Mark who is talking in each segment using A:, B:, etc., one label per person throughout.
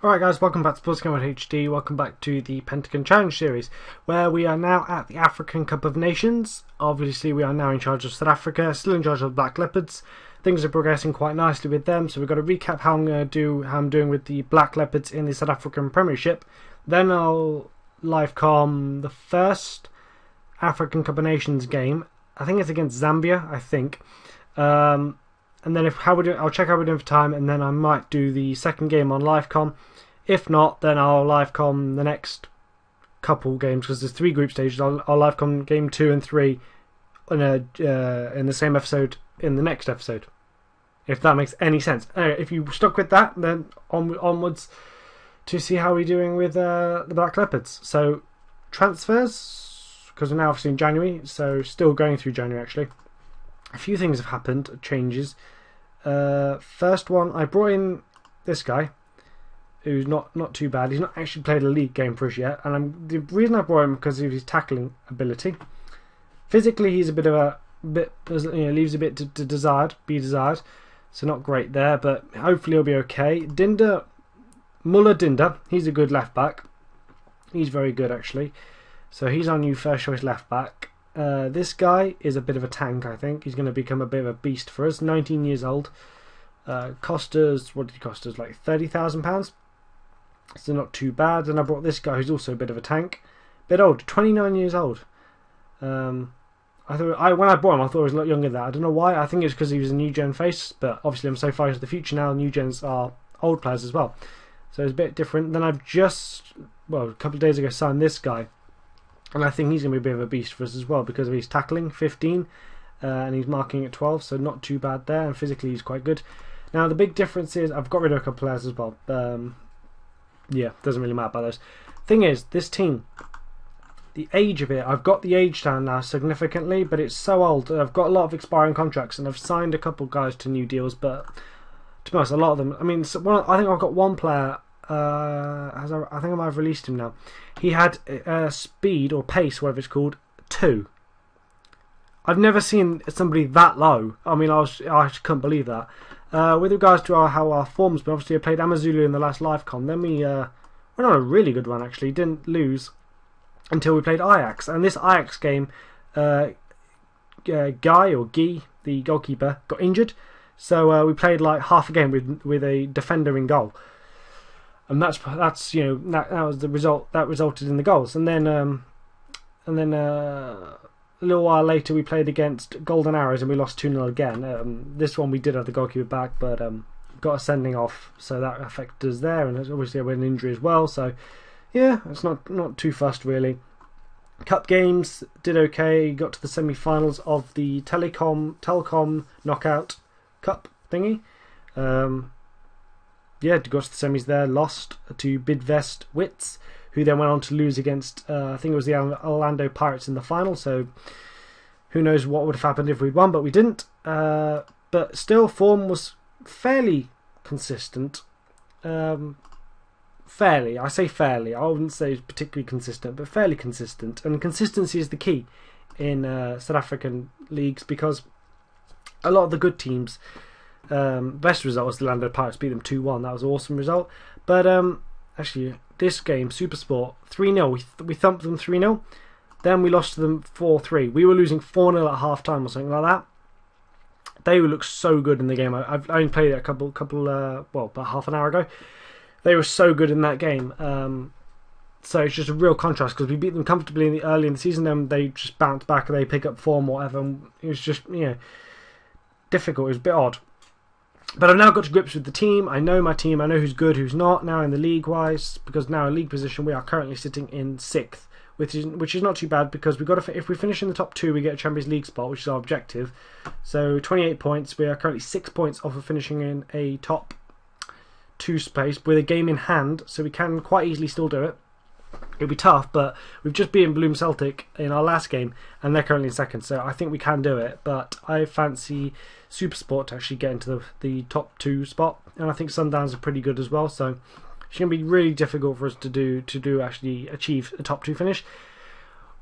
A: Alright guys, welcome back to Sports Gamer HD, welcome back to the Pentagon Challenge Series, where we are now at the African Cup of Nations. Obviously we are now in charge of South Africa, still in charge of the Black Leopards. Things are progressing quite nicely with them, so we've got to recap how I'm doing with the Black Leopards in the South African Premiership. Then I'll live-com the first African Cup of Nations game. I think it's against Zambia, I think. And then I'll check how we're doing for time, and then I might do the second game on live-com. If not, then I'll live-com the next couple games, because there's 3 group stages. I'll live-com game 2 and 3 in the same episode in the next episode, if that makes any sense. Anyway, if you stuck with that, then onwards to see how we're doing with the Black Leopards. So transfers, because we're now obviously in January, so still going through January actually. A few things have happened, changes. First one, I brought in this guy, who's not too bad. He's not actually played a league game for us yet, and the reason I brought him because of his tackling ability. Physically, he's leaves a bit to be desired, so not great there, but hopefully he'll be okay. Muller Dinder, he's a good left back. He's very good actually, so he's our new first choice left back. This guy is a bit of a tank, I think. He's going to become a bit of a beast for us. 19 years old. Cost us, what did he cost us? Like £30,000. So not too bad. And I brought this guy who's also a bit of a tank. Bit old, 29 years old. When I bought him, I thought he was a lot younger than that. I don't know why. I think it's because he was a new gen face, but obviously I'm so far into the future now. New gens are old players as well, so it's a bit different. Then I've just, a couple of days ago, signed this guy. And I think he's going to be a bit of a beast for us as well because of his tackling, 15, and he's marking at 12, so not too bad there, and physically he's quite good. Now the big difference is I've got rid of a couple of players as well. Yeah, doesn't really matter about those. Thing is, this team, the age of it, I've got the age down now significantly, but it's so old. I've got a lot of expiring contracts, and I've signed a couple of guys to new deals, but to be honest, a lot of them, I mean, I think I've got one player. I think I might have released him now. He had speed or pace, whatever it's called, 2. I've never seen somebody that low. I mean, I couldn't believe that. With regards to how our form's been, obviously I played Amazulu in the last live-com. Then we went on a really good run actually. Didn't lose until we played Ajax. And this Ajax game, Guy, the goalkeeper, got injured. So we played like half a game with a defender in goal. And that was the result that resulted in the goals. And then a little while later we played against Golden Arrows and we lost 2-0 again. This one we did have the goalkeeper back, but got a sending off, so that affected us there. And obviously we had an injury as well. So yeah, it's not too fussed really. Cup games did okay. Got to the semi-finals of the Telecom Knockout Cup thingy. Yeah, got to the semis there, lost to Bidvest Wits, who then went on to lose against, I think it was the Orlando Pirates in the final, so who knows what would have happened if we'd won, but we didn't. But still, form was fairly consistent. Fairly, I say fairly, I wouldn't say it's particularly consistent, but fairly consistent. And consistency is the key in South African leagues, because a lot of the good teams, best result was the Orlando Pirates, beat them 2-1. That was an awesome result. But actually, this game, Super Sport, 3-0. We thumped them 3-0. Then we lost to them 4-3. We were losing 4-0 at half time or something like that. They looked so good in the game. I only played it about half an hour ago. They were so good in that game. So it's just a real contrast, because we beat them comfortably early in the season. Then they just bounce back and they pick up form or whatever. And it was just difficult. It was a bit odd. But I've now got to grips with the team. I know my team. I know who's good, who's not now in the league-wise, because now in league position we are currently sitting in 6th, which is not too bad, because if we finish in the top 2, we get a Champions League spot, which is our objective. So 28 points. We are currently 6 points off of finishing in a top 2 space with a game in hand, so we can quite easily still do it. It'll be tough, but we've just beaten Bloom Celtic in our last game, and they're currently in 2nd, so I think we can do it. But I fancy Super Sport to actually get into the top 2 spot, and I think Sundowns are pretty good as well, so it's going to be really difficult for us to actually achieve a top 2 finish.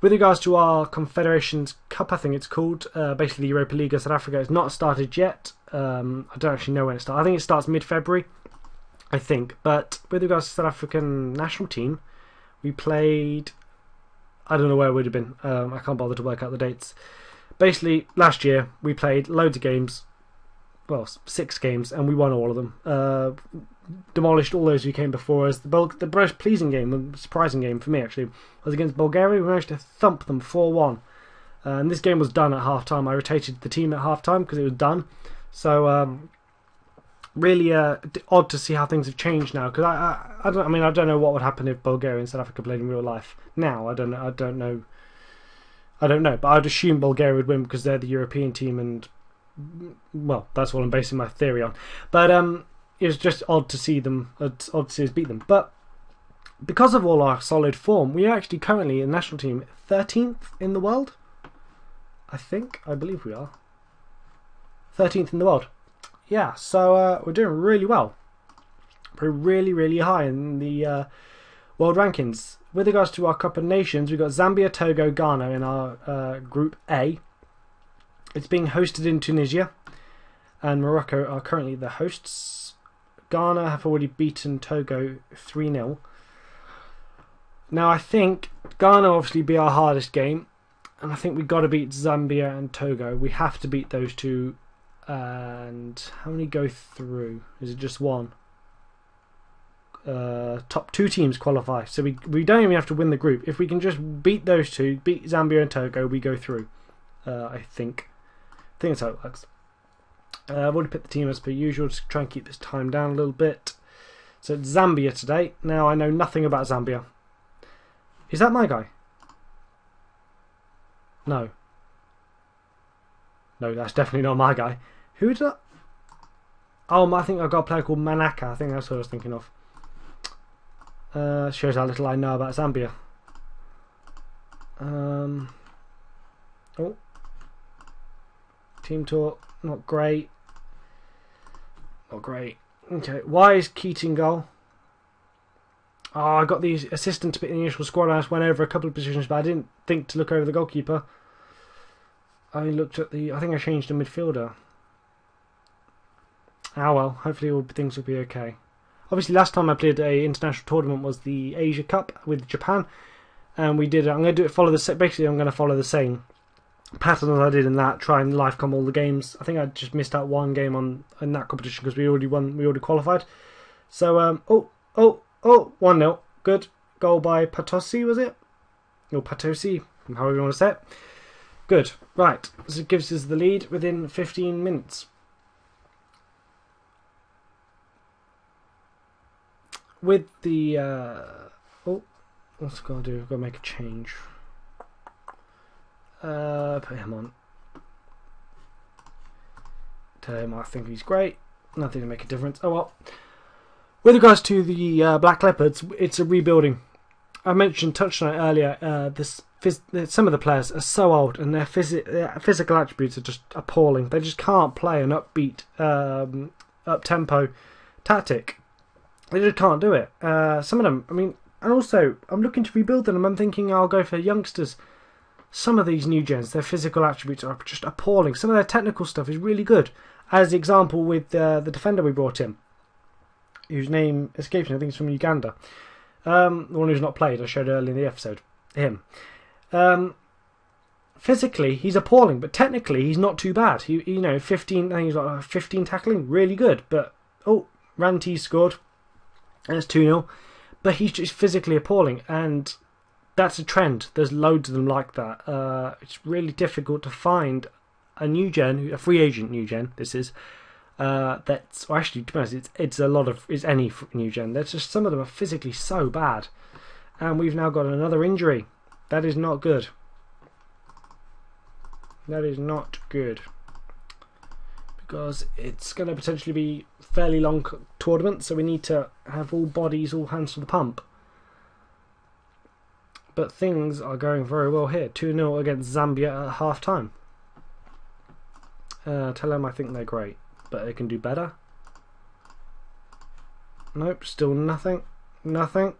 A: With regards to our Confederations Cup, I think it's called, basically the Europa League of South Africa, it's not started yet. I don't actually know when it starts. I think it starts mid-February. I think. But with regards to South African national team, we played. I don't know where it would have been. I can't bother to work out the dates. Basically, last year we played loads of games. Well, 6 games, and we won all of them. Demolished all those who came before us. The most pleasing game, the surprising game for me actually, was against Bulgaria. We managed to thump them 4-1. And this game was done at half time. I rotated the team at half time because it was done. So really odd to see how things have changed now. Because I don't know what would happen if Bulgaria and South Africa played in real life. Now I don't know. But I'd assume Bulgaria would win because they're the European team, and well, that's what I'm basing my theory on. But it was just odd to see them. It's odd to see us beat them. But because of all our solid form, we are actually currently in the national team 13th in the world. I believe we are 13th in the world. Yeah, so we're doing really well. We're really, really high in the world rankings. With regards to our Cup of Nations, we've got Zambia, Togo, Ghana in our Group A. It's being hosted in Tunisia, and Morocco are currently the hosts. Ghana have already beaten Togo 3-0. Now I think Ghana will obviously be our hardest game, and I think we've got to beat Zambia and Togo. We have to beat those two. And how many go through? Is it just one? Top 2 teams qualify, so we don't even have to win the group. If we can just beat those two, beat Zambia and Togo, we go through. I think that's how it works. I've already picked the team as per usual, just try and keep this time down a little bit. So it's Zambia today. Now I know nothing about Zambia. Is that my guy? No, that's definitely not my guy. Who is that? Oh, I think I've got a player called Manaka. I think that's what I was thinking of. Shows how little I know about Zambia. Oh, team talk, not great. Okay, why is Keating goal? Oh, I got the assistant to pick the initial squad. I just went over a couple of positions, but I didn't think to look over the goalkeeper. I looked at I think I changed the midfielder. Ah well, hopefully things will be okay. Obviously, last time I played a international tournament was the Asia Cup with Japan, and we did. I'm going to follow the same pattern as I did in that. Try and live com all the games. I think I just missed out one game in that competition because we already won. We already qualified. So 1-0. Good goal by Patosi, was it? Or Patosi, however you want to say it. Good. Right. So it gives us the lead within 15 minutes. With the what's got to do? I've got to make a change. Put him on. Tell him I think he's great. Nothing to make a difference. Oh well. With regards to the Black Leopards, it's a rebuilding. I touched on it earlier. Some of the players are so old, and their physical attributes are just appalling. They just can't play an upbeat, up-tempo tactic. They just can't do it. Some of them, and also, I'm looking to rebuild them, and I'm thinking I'll go for youngsters. Some of these new gens, their physical attributes are just appalling. Some of their technical stuff is really good. As the example with the defender we brought in, whose name escapes me, I think he's from Uganda. The one who's not played, I showed earlier in the episode. Him. Physically, he's appalling, but technically, he's not too bad. 15. I think he's got 15 tackling, really good. But Ranti scored, and it's 2-0. But he's just physically appalling, and that's a trend. There's loads of them like that. It's really difficult to find a free agent new gen. This is. Actually, to be honest, it's any new gen. There's just some of them are physically so bad, and we've now got another injury. That is not good. That is not good, because it's going to potentially be a fairly long tournament, so we need to have all hands to the pump. But things are going very well here. 2-0 against Zambia at half time. Tell them I think they're great, but they can do better. Nope, still nothing. Nothing.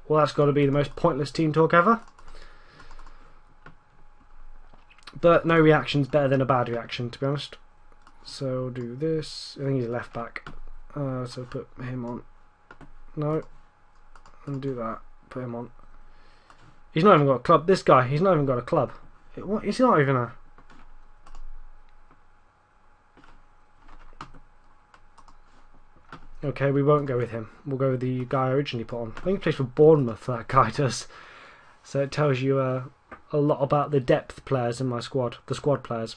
A: Well, that's got to be the most pointless team talk ever. But no reaction's better than a bad reaction, to be honest. So do this. I think he's a left back. So put him on. No. And do that. Put him on. He's not even got a club. This guy, he's not even got a club. What? He's not even a... Okay, we won't go with him. We'll go with the guy I originally put on. I think he plays for Bournemouth, that guy does. So it tells you a lot about the depth players in my squad. The squad players.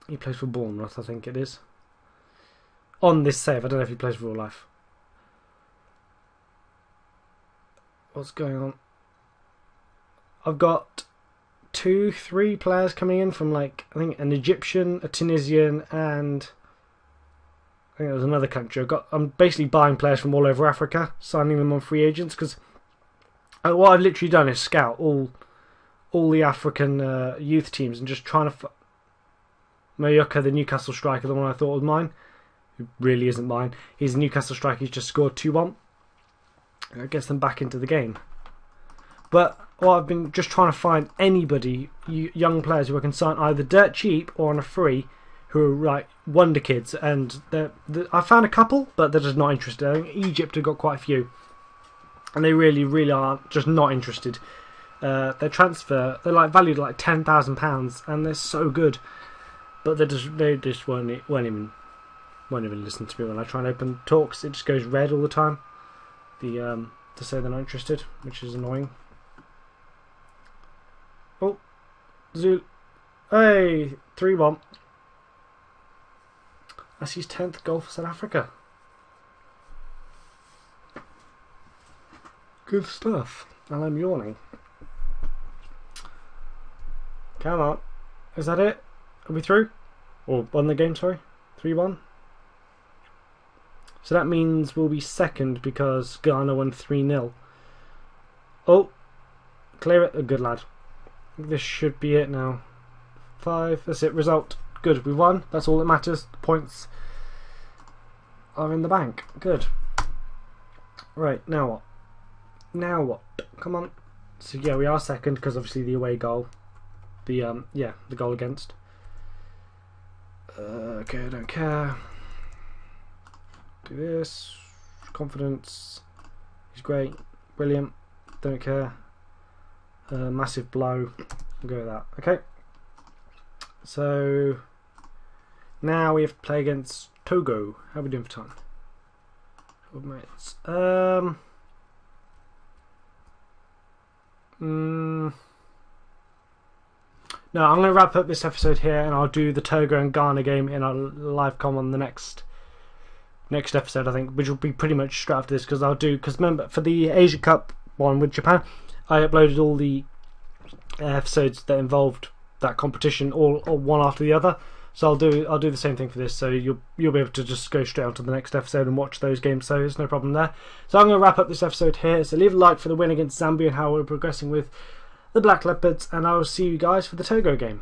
A: He plays for Bournemouth, I think it is. On this save. I don't know if he plays for real life. What's going on? I've got 2-3 players coming in from, like, I think an Egyptian, a Tunisian, and I think there was another country. I'm basically buying players from all over Africa, signing them on free agents, because what I've literally done is scout all the African youth teams and just trying to... Mayuka, the Newcastle striker, the one I thought was mine, who really isn't mine. He's a Newcastle striker. He's just scored 2-1. It gets them back into the game. But I've been just trying to find anybody, young players who I can sign either dirt cheap or on a free, who are like wonder kids. And I found a couple, but they're just not interested. I think Egypt have got quite a few, and they really, really are just not interested. Their transfer, they're like valued at like £10,000, and they're so good, but they just won't even listen to me when I try and open talks. It just goes red all the time. To say they're not interested, which is annoying. Oh, Zulu. Hey, 3-1. That's his 10th goal for South Africa. Good stuff. And I'm yawning. Come on. Is that it? Are we through? Or won the game, sorry? 3-1? So that means we'll be second because Ghana won 3-0. Oh, clear it. Oh, good lad. This should be it now. 5. That's it. Result. Good. We won. That's all that matters. The points are in the bank. Good. Right. Now what? Now what? Come on. So yeah, we are second because obviously the away goal. The goal against. Okay, I don't care. Do this. Confidence. He's great. Brilliant. Don't care. Massive blow. We'll go with that. Okay. So now we have to play against Togo. How are we doing for time? 12 minutes. No, I'm going to wrap up this episode here, and I'll do the Togo and Ghana game in a live com on the next episode, I think, which will be pretty much straight after this, because remember, for the Asia Cup one with Japan, I uploaded all the episodes that involved that competition, all one after the other. So I'll do the same thing for this. So you'll be able to just go straight on to the next episode and watch those games. So there's no problem there. So I'm going to wrap up this episode here. So leave a like for the win against Zambia and how we're progressing with the Black Leopards, and I will see you guys for the Togo game.